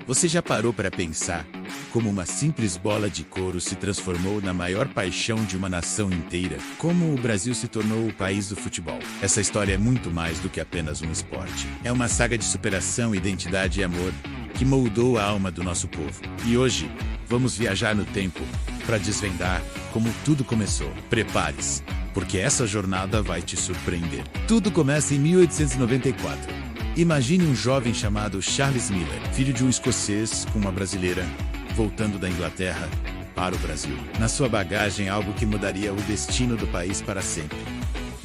Você já parou para pensar como uma simples bola de couro se transformou na maior paixão de uma nação inteira? Como o Brasil se tornou o país do futebol? Essa história é muito mais do que apenas um esporte. É uma saga de superação, identidade e amor que moldou a alma do nosso povo. E hoje, vamos viajar no tempo para desvendar como tudo começou. Prepare-se, porque essa jornada vai te surpreender. Tudo começa em 1894. Imagine um jovem chamado Charles Miller, filho de um escocês com uma brasileira, voltando da Inglaterra para o Brasil. Na sua bagagem, algo que mudaria o destino do país para sempre.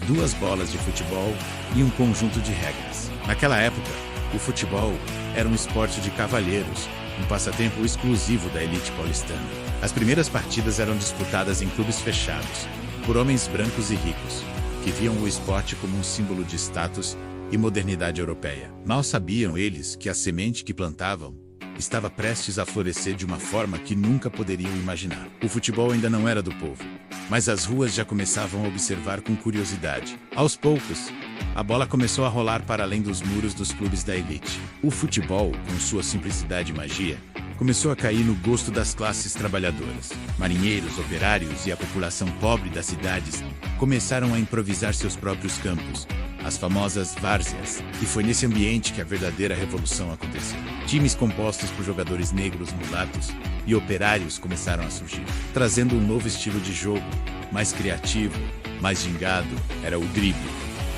2 bolas de futebol e um conjunto de regras. Naquela época, o futebol era um esporte de cavalheiros, um passatempo exclusivo da elite paulistana. As primeiras partidas eram disputadas em clubes fechados, por homens brancos e ricos, que viam o esporte como um símbolo de status e modernidade europeia. Mal sabiam eles que a semente que plantavam estava prestes a florescer de uma forma que nunca poderiam imaginar. O futebol ainda não era do povo, mas as ruas já começavam a observar com curiosidade. Aos poucos, a bola começou a rolar para além dos muros dos clubes da elite. O futebol, com sua simplicidade e magia, começou a cair no gosto das classes trabalhadoras. Marinheiros, operários e a população pobre das cidades começaram a improvisar seus próprios campos, as famosas várzeas, e foi nesse ambiente que a verdadeira revolução aconteceu. Times compostos por jogadores negros, mulatos e operários começaram a surgir, trazendo um novo estilo de jogo, mais criativo, mais gingado. Era o drible,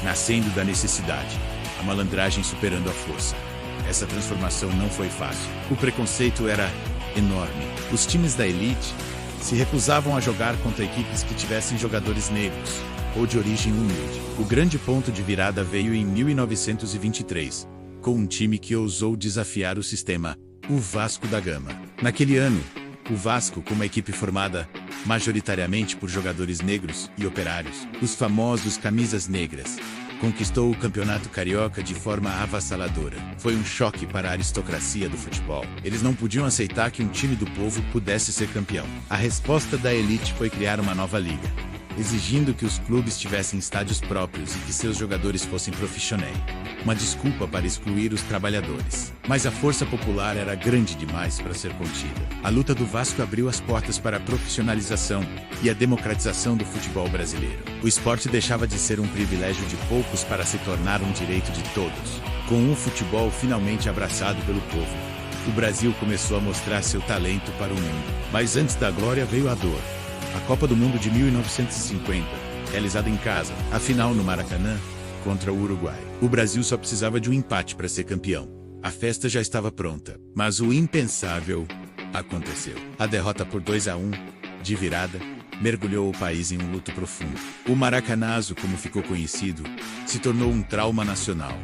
nascendo da necessidade, a malandragem superando a força. Essa transformação não foi fácil. O preconceito era enorme. Os times da elite se recusavam a jogar contra equipes que tivessem jogadores negros ou de origem humilde. O grande ponto de virada veio em 1923, com um time que ousou desafiar o sistema, o Vasco da Gama. Naquele ano, o Vasco, com uma equipe formada majoritariamente por jogadores negros e operários, os famosos camisas negras, conquistou o campeonato carioca de forma avassaladora. Foi um choque para a aristocracia do futebol. Eles não podiam aceitar que um time do povo pudesse ser campeão. A resposta da elite foi criar uma nova liga, exigindo que os clubes tivessem estádios próprios e que seus jogadores fossem profissionais. Uma desculpa para excluir os trabalhadores. Mas a força popular era grande demais para ser contida. A luta do Vasco abriu as portas para a profissionalização e a democratização do futebol brasileiro. O esporte deixava de ser um privilégio de poucos para se tornar um direito de todos. Com o futebol finalmente abraçado pelo povo, o Brasil começou a mostrar seu talento para o mundo. Mas antes da glória veio a dor. A Copa do Mundo de 1950, realizada em casa, a final no Maracanã, contra o Uruguai. O Brasil só precisava de um empate para ser campeão. A festa já estava pronta, mas o impensável aconteceu. A derrota por 2-1, de virada, mergulhou o país em um luto profundo. O Maracanazo, como ficou conhecido, se tornou um trauma nacional,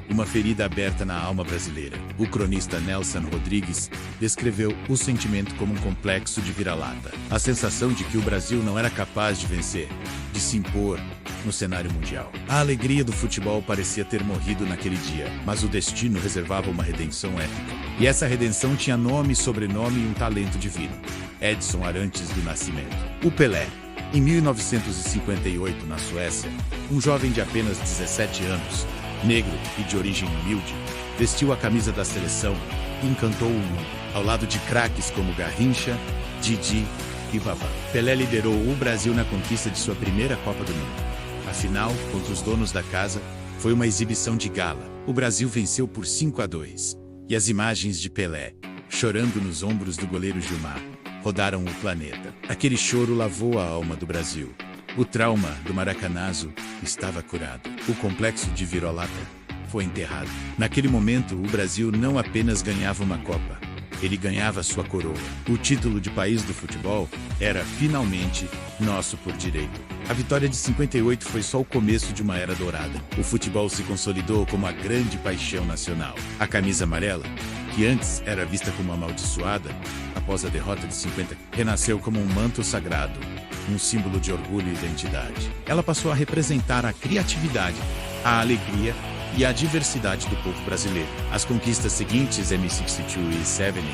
uma ferida aberta na alma brasileira. O cronista Nelson Rodrigues descreveu o sentimento como um complexo de vira-lata. A sensação de que o Brasil não era capaz de vencer, de se impor no cenário mundial. A alegria do futebol parecia ter morrido naquele dia, mas o destino reservava uma redenção épica. E essa redenção tinha nome, sobrenome e um talento divino: Edson Arantes do Nascimento. O Pelé. Em 1958, na Suécia, um jovem de apenas 17 anos, negro e de origem humilde, vestiu a camisa da seleção e encantou o mundo, ao lado de craques como Garrincha, Didi e Vavá. Pelé liderou o Brasil na conquista de sua primeira Copa do Mundo. A final, contra os donos da casa, foi uma exibição de gala. O Brasil venceu por 5-2. E as imagens de Pelé, chorando nos ombros do goleiro Gilmar, rodaram o planeta. Aquele choro lavou a alma do Brasil. O trauma do Maracanazo estava curado. O complexo de vira-lata foi enterrado. Naquele momento, o Brasil não apenas ganhava uma Copa, ele ganhava sua coroa. O título de país do futebol era, finalmente, nosso por direito. A vitória de 58 foi só o começo de uma era dourada. O futebol se consolidou como a grande paixão nacional. A camisa amarela, que antes era vista como amaldiçoada, após a derrota de 50, renasceu como um manto sagrado, um símbolo de orgulho e identidade. Ela passou a representar a criatividade, a alegria e a diversidade do povo brasileiro. As conquistas seguintes, M62 e 70,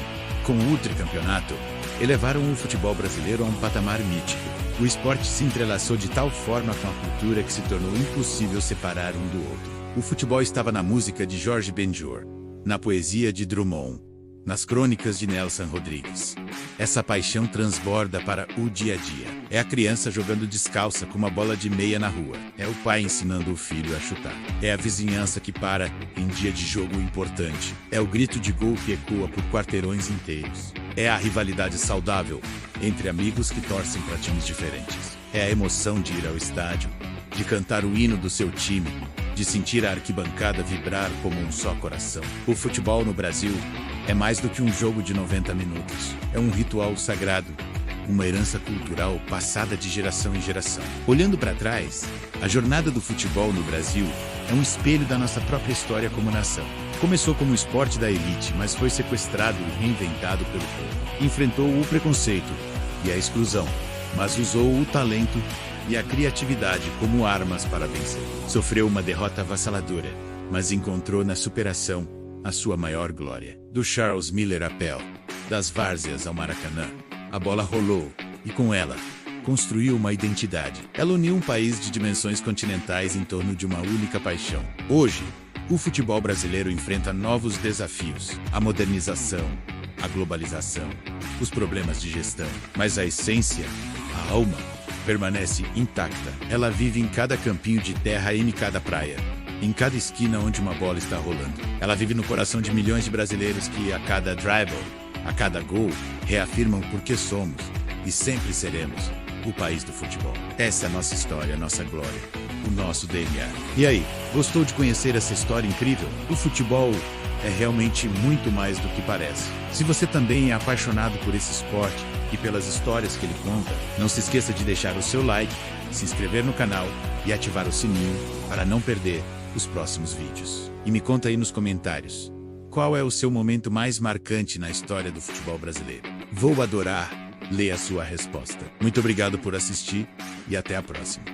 com o tricampeonato, elevaram o futebol brasileiro a um patamar mítico. O esporte se entrelaçou de tal forma com a cultura que se tornou impossível separar um do outro. O futebol estava na música de Jorge Benjor, na poesia de Drummond nas crônicas de Nelson Rodrigues. Essa paixão transborda para o dia a dia. É a criança jogando descalça com uma bola de meia na rua. É o pai ensinando o filho a chutar. É a vizinhança que para em dia de jogo importante. É o grito de gol que ecoa por quarteirões inteiros. É a rivalidade saudável entre amigos que torcem para times diferentes. É a emoção de ir ao estádio, de cantar o hino do seu time, de sentir a arquibancada vibrar como um só coração. O futebol no Brasil é mais do que um jogo de 90 minutos. É um ritual sagrado, uma herança cultural passada de geração em geração. Olhando para trás, a jornada do futebol no Brasil é um espelho da nossa própria história como nação. Começou como esporte da elite, mas foi sequestrado e reinventado pelo povo. Enfrentou o preconceito e a exclusão, mas usou o talento e a criatividade como armas para vencer. Sofreu uma derrota avassaladora, mas encontrou na superação a sua maior glória. Do Charles Miller à Pel, das várzeas ao Maracanã, a bola rolou e, com ela, construiu uma identidade. Ela uniu um país de dimensões continentais em torno de uma única paixão. Hoje, o futebol brasileiro enfrenta novos desafios: a modernização, a globalização, os problemas de gestão. Mas a essência, a alma, permanece intacta. Ela vive em cada campinho de terra e em cada praia, em cada esquina onde uma bola está rolando. Ela vive no coração de milhões de brasileiros que, a cada dribble, a cada gol, reafirmam por que somos e sempre seremos o país do futebol. Essa é a nossa história, a nossa glória, o nosso DNA. E aí, gostou de conhecer essa história incrível? O futebol é realmente muito mais do que parece. Se você também é apaixonado por esse esporte e pelas histórias que ele conta, não se esqueça de deixar o seu like, se inscrever no canal e ativar o sininho para não perder os próximos vídeos. E me conta aí nos comentários, qual é o seu momento mais marcante na história do futebol brasileiro? Vou adorar ler a sua resposta. Muito obrigado por assistir e até a próxima.